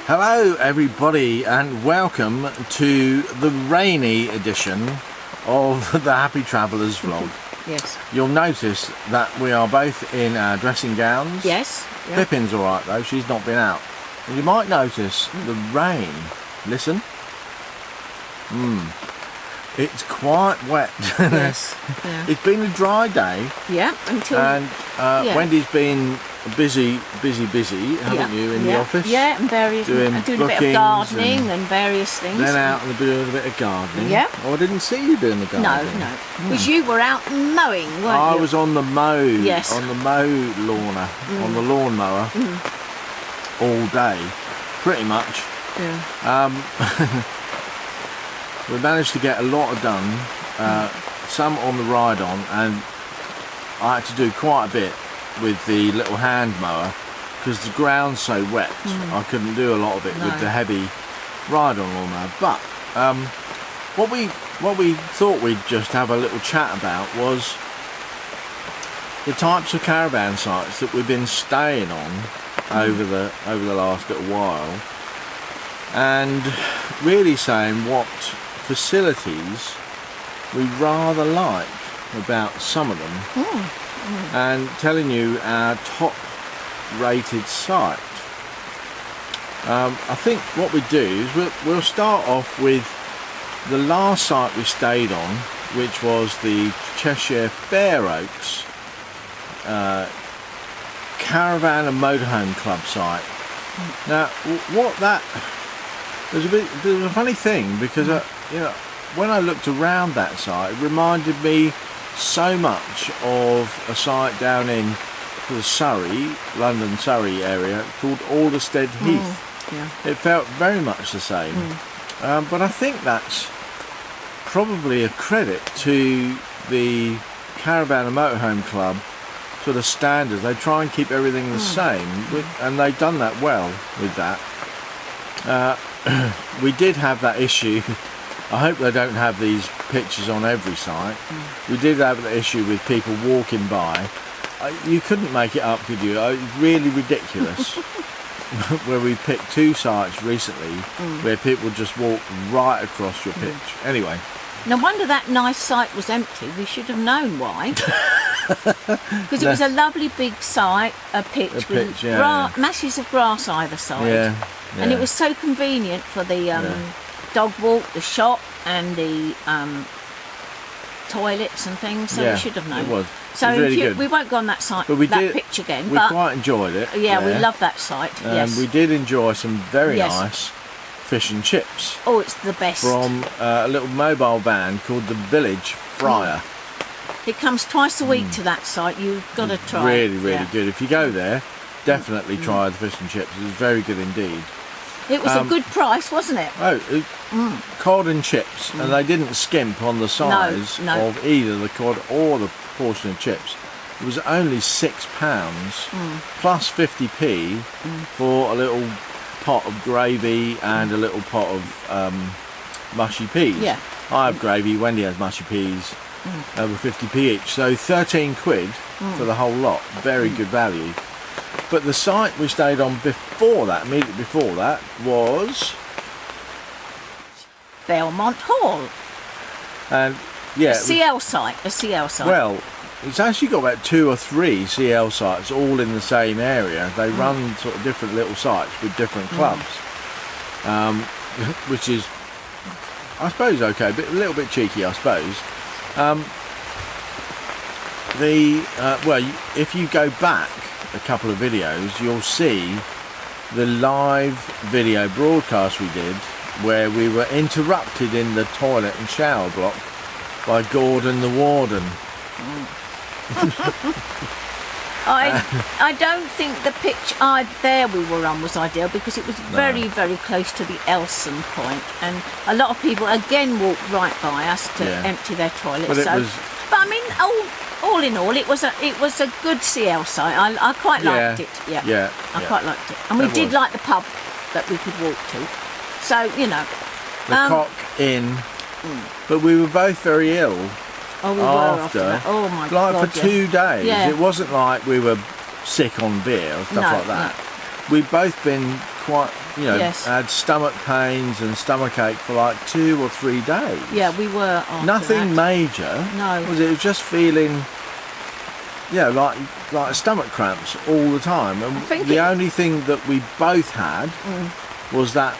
Hello everybody and welcome to the rainy edition of the Happy Travellers vlog. Yes. You'll notice that we are both in our dressing gowns. Yes. Yep. Pippin's alright though, she's not been out. And you might notice the rain. Listen. It's quite wet. Yes. Yeah. It's been a dry day. Yeah, until... And Wendy's been busy, haven't you, in the office? Yeah, and various... doing a bit of gardening and various things. Then out and doing a bit of gardening. Yeah. Oh, I didn't see you doing the gardening. No. Because you were out mowing, weren't you? I was on the mow. Yes. On the mow lawner. On the lawnmower. All day. Pretty much. Yeah. We managed to get a lot done. Some on the ride-on, and I had to do quite a bit with the little hand mower because the ground's so wet. I couldn't do a lot of it with the heavy ride-on lawnmower. But what we thought we'd just have a little chat about was the types of caravan sites that we've been staying on over the last little while, and really saying what facilities we rather like about some of them, and telling you our top rated site. I think what we do is we'll start off with the last site we stayed on, which was the Cheshire Fair Oaks Caravan and Motorhome Club site. Now there's a funny thing because when I looked around that site, it reminded me so much of a site down in the London Surrey area called Alderstead Heath. It felt very much the same, but I think that's probably a credit to the Caravan and Motorhome Club sort of standards. They try and keep everything the same, and they've done that well with that. We did have that issue. I hope they don't have these pictures on every site. We did have the issue with people walking by. You couldn't make it up, could you? It was really ridiculous. Where we picked two sites recently where people just walk right across your pitch. Anyway. No wonder that nice site was empty. We should have known why. Because it was a lovely big site, a pitch with masses of grass either side. Yeah. And it was so convenient for the dog walk, the shop, and the toilets and things. So we should have known. It was. So it was really good. We won't go on that site, but pitch again. We quite enjoyed it. Yeah, we love that site. Yes. We did enjoy some very nice fish and chips. Oh, it's the best. From a little mobile van called the Village Fryer. It comes twice a week to that site. You've got to try it. Really good. If you go there, definitely try the fish and chips. It was very good indeed. It was a good price, wasn't it? Cod and chips, and they didn't skimp on the size of either the cod or the portion of chips. It was only £6 plus 50p for a little pot of gravy and a little pot of mushy peas. Yeah. I have gravy, Wendy has mushy peas, over 50p each, so 13 quid for the whole lot. Very good value. But the site we stayed on before that, immediately before that, was Belmont Hall. And a CL site. Well, it's actually got about 2 or 3 CL sites all in the same area. They run sort of different little sites with different clubs, which is, I suppose, okay, but a little bit cheeky, I suppose. If you go back a couple of videos, you'll see the live video broadcast we did where we were interrupted in the toilet and shower block by Gordon the Warden. I don't think the pitch there we were on was ideal because it was very close to the Elson point, and a lot of people again walked right by us to empty their toilets. But I mean, all in all, it was a good CL site. I quite liked it. I quite liked it, and we did like the pub that we could walk to. So you know, the Cock Inn. But we were both very ill. Oh, we were after that. Oh my God! Like for 2 days. It wasn't like we were sick on beer or stuff like that. we've both been quite, Yes. had stomach pains and stomach ache for like 2 or 3 days. Yeah, we were after Nothing that. major. No. Was it? It was just feeling, like stomach cramps all the time. And the only thing that we both had was that.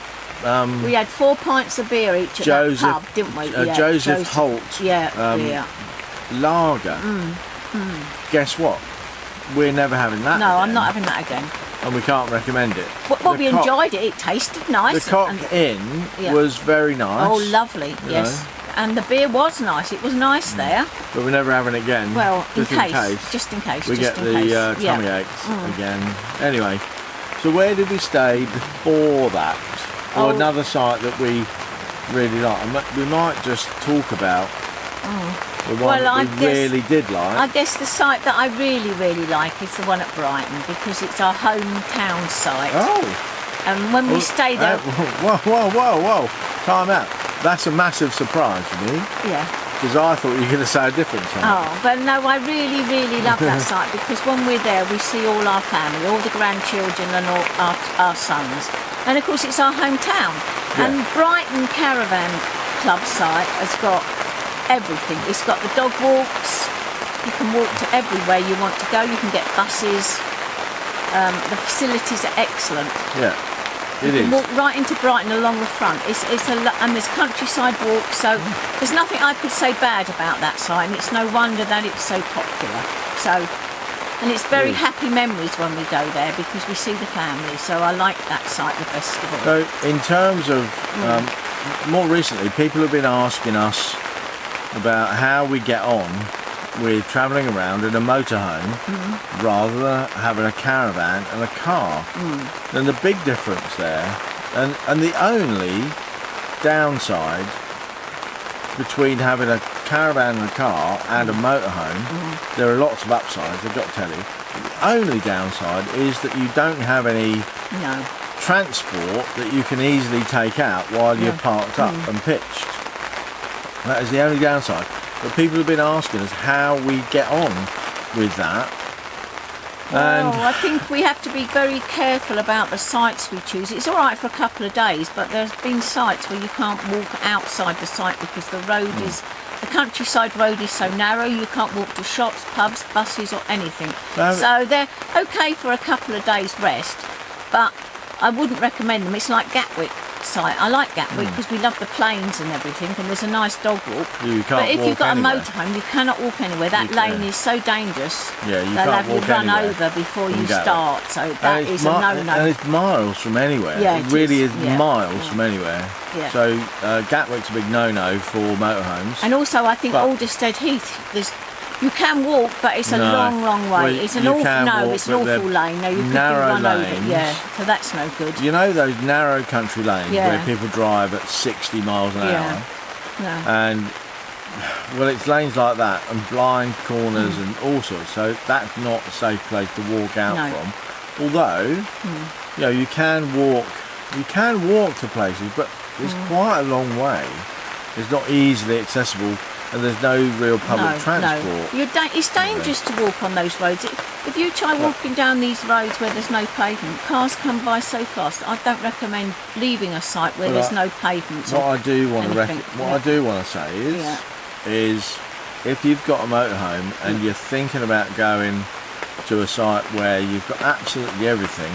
We had 4 pints of beer each at that pub, didn't we? Joseph Holt beer. lager. Guess what? We're never having that. No, again, I'm not having that again. and we can't recommend it. Well, we enjoyed it. It tasted nice. The Cock Inn was very nice. Oh, lovely. Yes. know. And the beer was nice. It was nice there. But we're never having it again. Well, just in case. Just in case. We just get in the case. tummy aches again. Anyway, so where did we stay before that? Or another site that we really like. We might just talk about the one that we really did like. I guess the site that I really, really like is the one at Brighton, because it's our hometown site. Oh. And when we stay there... Whoa. Time out. That's a massive surprise for me. Yeah. Because I thought you were going to say a different site. Oh, but no, I really, really love that site, because when we're there, we see all our family, all the grandchildren and all our sons. And of course, it's our hometown. Yeah. And Brighton Caravan Club site has got everything. It's got the dog walks. You can walk to everywhere you want to go. You can get buses. The facilities are excellent. Yeah, You can walk right into Brighton along the front. And there's countryside walks, so there's nothing I could say bad about that site, and it's no wonder that it's so popular. And it's very happy memories when we go there, because we see the family, so I like that site the best of all. So in terms of, more recently, people have been asking us about how we get on with travelling around in a motorhome rather than having a caravan and a car. And the big difference there, and the only downside between having a caravan and a car and a motorhome, there are lots of upsides, I've got to tell you. The only downside is that you don't have any transport that you can easily take out while you're parked up and pitched. That is the only downside. But people have been asking us how we get on with that. Well, I think we have to be very careful about the sites we choose. It's all right for a couple of days, but there's been sites where you can't walk outside the site because the road the countryside road is so narrow, you can't walk to shops, pubs, buses or anything. So they're okay for a couple of days rest, but I wouldn't recommend them. It's like Gatwick site. I like Gatwick because we love the plains and everything, and there's a nice dog walk. But if you've got a motorhome, you cannot walk anywhere. That lane is so dangerous. Yeah, you they'll can't have you walk run anywhere over before you start. So that is a no-no. And it's miles from anywhere. Yeah, it really is yeah. miles from anywhere. Yeah. So Gatwick's a big no-no for motorhomes. And also, I think Alderstead Heath, you can walk, but it's a long way. Well, it's an awful lane. No, you could run over. Yeah, so that's no good. You know those narrow country lanes Yeah. where people drive at 60 miles an hour? No. And, well, it's lanes like that and blind corners and all sorts. So that's not a safe place to walk out from. Although, you can walk. You can walk to places, but it's quite a long way. It's not easily accessible. And there's no real public transport. No. It's dangerous to walk on those roads. If you try walking down these roads where there's no pavement, cars come by so fast. I don't recommend leaving a site where there's no pavement. What I do want to say is if you've got a motorhome and you're thinking about going to a site where you've got absolutely everything,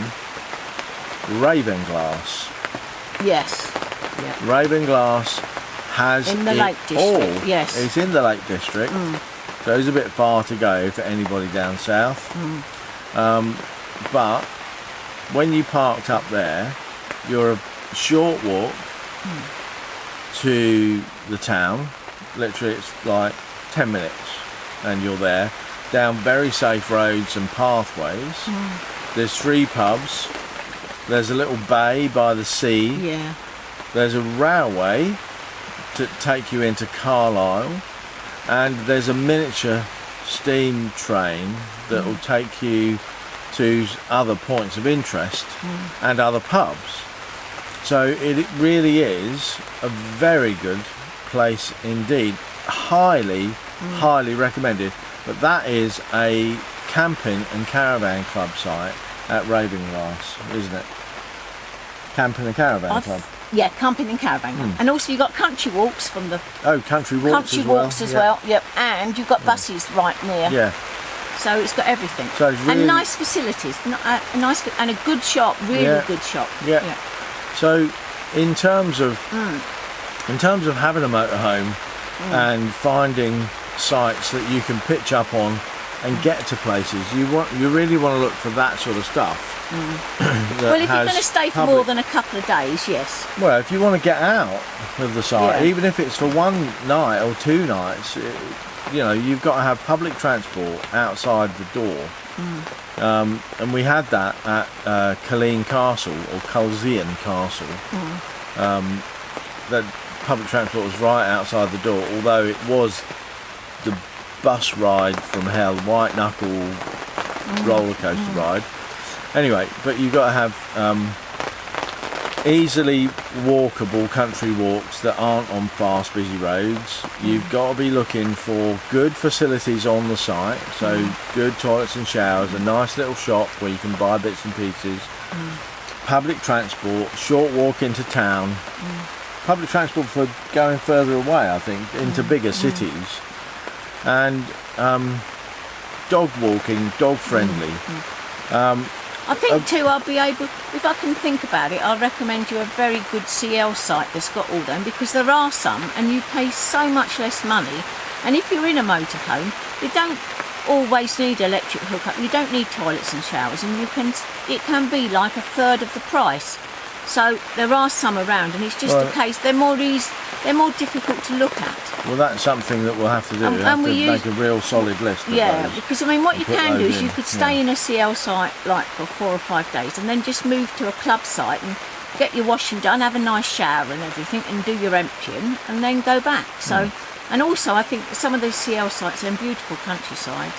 Ravenglass. Yes. Yeah. Ravenglass has in the Lake District. Yes. It's in the Lake District, so it's a bit far to go for anybody down south. But when you parked up there, you're a short walk to the town. Literally, it's like 10 minutes, and you're there. Down very safe roads and pathways. There's 3 pubs. There's a little bay by the sea. Yeah. There's a railway to take you into Carlisle, and there's a miniature steam train that will take you to other points of interest and other pubs. So it really is a very good place indeed. Highly recommended. But that is a camping and caravan club site at Ravenglass, isn't it? Camping and Caravan Club. Yeah, camping and caravan. And also you've got country walks from the... Oh, country walks as well. Yep. And you've got buses right near. Yeah. So it's got everything. So it's really... And nice facilities. A nice and a good shop. Really good shop. Yeah. So in terms of having a motorhome and finding sites that you can pitch up on and get to places, you really want to look for that sort of stuff. Well, if you're going to stay for more than a couple of days, yes. Well, if you want to get out of the site, even if it's for one night or 2 nights, you know, you've got to have public transport outside the door. And we had that at Culzean Castle, or Culzean Castle. That public transport was right outside the door, although it was the bus ride from hell, white knuckle roller coaster ride. Anyway, but you've got to have easily walkable country walks that aren't on fast busy roads. You've got to be looking for good facilities on the site, so good toilets and showers, a nice little shop where you can buy bits and pieces, public transport, short walk into town, public transport for going further away, I think, into bigger cities, and dog walking, dog friendly. I think too, I'll be able, if I can think about it, I'll recommend you a very good CL site that's got all them, because there are some and you pay so much less money. And if you're in a motorhome, you don't always need electric hookup, you don't need toilets and showers, and it can be like a third of the price. So there are some around, and it's just a case, they're more difficult to look at. Well, that's something that we'll have to do. We'll have to make a real solid list of those. Because I mean, what you can do is you could stay in a CL site like for 4 or 5 days, and then just move to a club site and get your washing done, have a nice shower and everything, and do your emptying, and then go back. So, and also I think some of these CL sites are in beautiful countryside.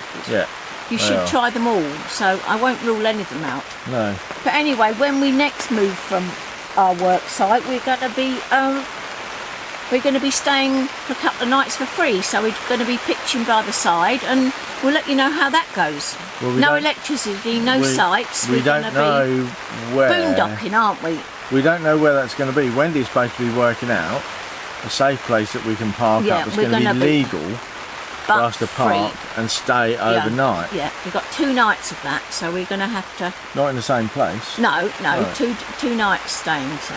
You should try them all, so I won't rule any of them out. No. But anyway, when we next move from our work site, we're going to be staying for a couple of nights for free, so we're going to be pitching by the side, and we'll let you know how that goes. Well, no electricity, no sites. We don't know where. Boondocking, aren't we? We don't know where that's going to be. Wendy's supposed to be working out a safe place that we can park up. It's going to be legal for us to park and stay overnight. Yeah, we've got 2 nights of that, so we're going to have to... Not in the same place? No, two nights staying, so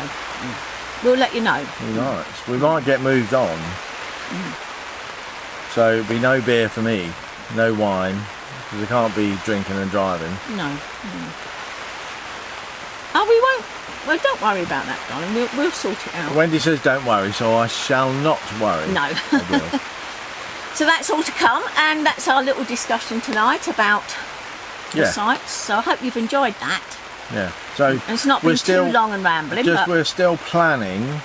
we'll let you know. 2 nights. We might get moved on. So it'll be no beer for me, no wine, because I can't be drinking and driving. No. Oh, we won't. Well, don't worry about that, darling. We'll sort it out. Wendy says don't worry, so I shall not worry. No. I will. So that's all to come, and that's our little discussion tonight about the sites. So I hope you've enjoyed that. Yeah. So and it's not been too long and rambling. We're still planning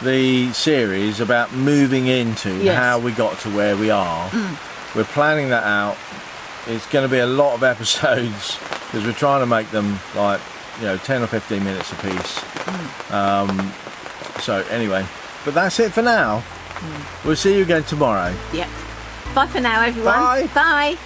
the series about moving into how we got to where we are. We're planning that out. It's going to be a lot of episodes because we're trying to make them like 10 or 15 minutes a piece. So anyway, but that's it for now. We'll see you again tomorrow. Yep. Bye for now, everyone. Bye. Bye.